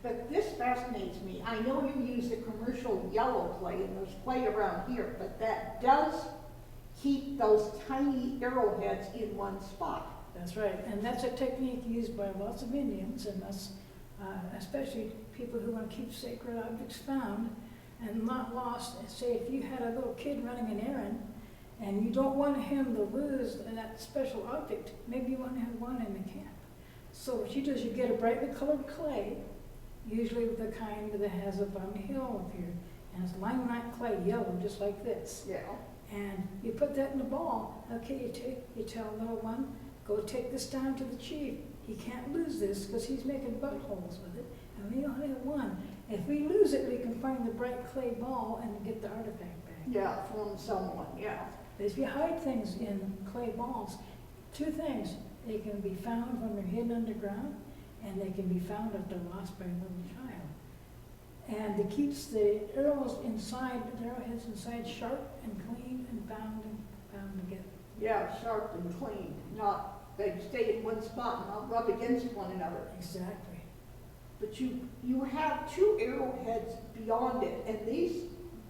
But this fascinates me. I know you use the commercial yellow clay, and there's clay around here, but that does keep those tiny arrowheads in one spot. That's right, and that's a technique used by lots of Indians and us, especially people who want to keep sacred objects found and not lost. Say if you had a little kid running an errand and you don't want him to lose that special object, maybe you want to have one in the camp. So what you do is you get a brightly colored clay, usually the kind that has a bum hill up here, and it's limonite clay, yellow, just like this. Yeah. And you put that in the ball. Okay, you tell little one, go take this down to the chief. He can't lose this because he's making buttholes with it, and we only have one. If we lose it, we can find the bright clay ball and get the artifact back. Yeah, from someone, yeah. But if you hide things in clay balls, two things. They can be found when they're hidden underground, and they can be found if they're lost by a little child. And it keeps the arrows inside, the arrowheads inside sharp and clean and bound together. Yeah, sharp and clean, not they stay in one spot and not rub against one another. Exactly. But you have two arrowheads beyond it, and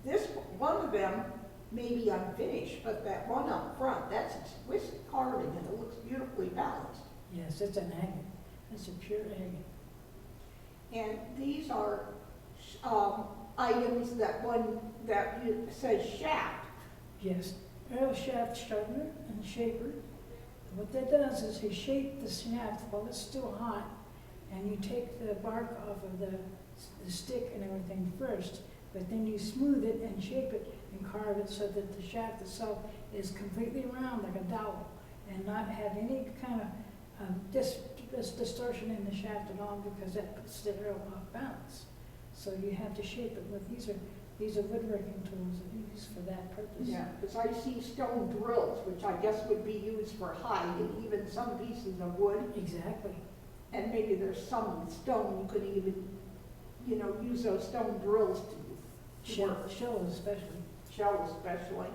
this one of them may be unfinished, but that one up front, that's exquisite carving, and it looks beautifully balanced. Yes, it's an agate. It's a pure agate. And these are items that says shaft. Yes, arrow shaft sharpener and shaper. What that does is you shape the shaft while it's still hot, and you take the bark off of the stick and everything first, but then you smooth it and shape it and carve it so that the shaft itself is completely round like a dowel and not have any kind of distortion in the shaft at all, because that puts the arrow off balance. So you have to shape it with these are woodworking tools that are used for that purpose. Yeah, because I see stone drills, which I guess would be used for hide, and even some pieces of wood. Exactly. And maybe there's some stone you could even, use those stone drills to work. Shells especially. Shell especially.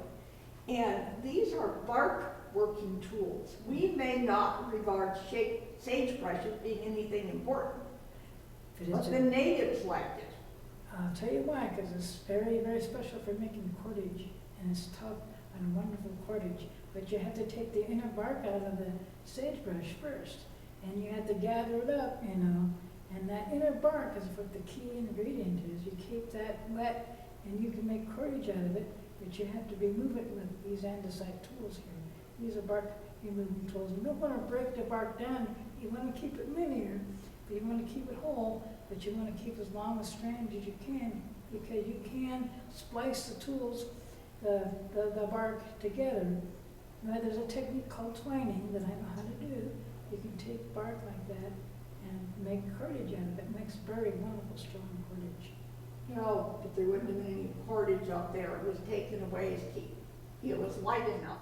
And these are bark working tools. We may not regard sagebrush as being anything important, but the natives liked it. I'll tell you why, because it's very, very special for making cordage, and it's tough and wonderful cordage. But you have to take the inner bark out of the sagebrush first, and you have to gather it up, and that inner bark is what the key ingredient is. You keep that wet, and you can make cordage out of it, but you have to remove it with these andesite tools here. These are bark removing tools. You don't want to break the bark down. You want to keep it linear, but you want to keep it whole, but you want to keep as long a strand as you can, because you can splice the tools, the bark together. Now, there's a technique called twining that I know how to do. You can take bark like that and make cordage out of it. It makes very wonderful, strong cordage. No, but there wouldn't have been any cordage up there. It was taken away. It was light enough.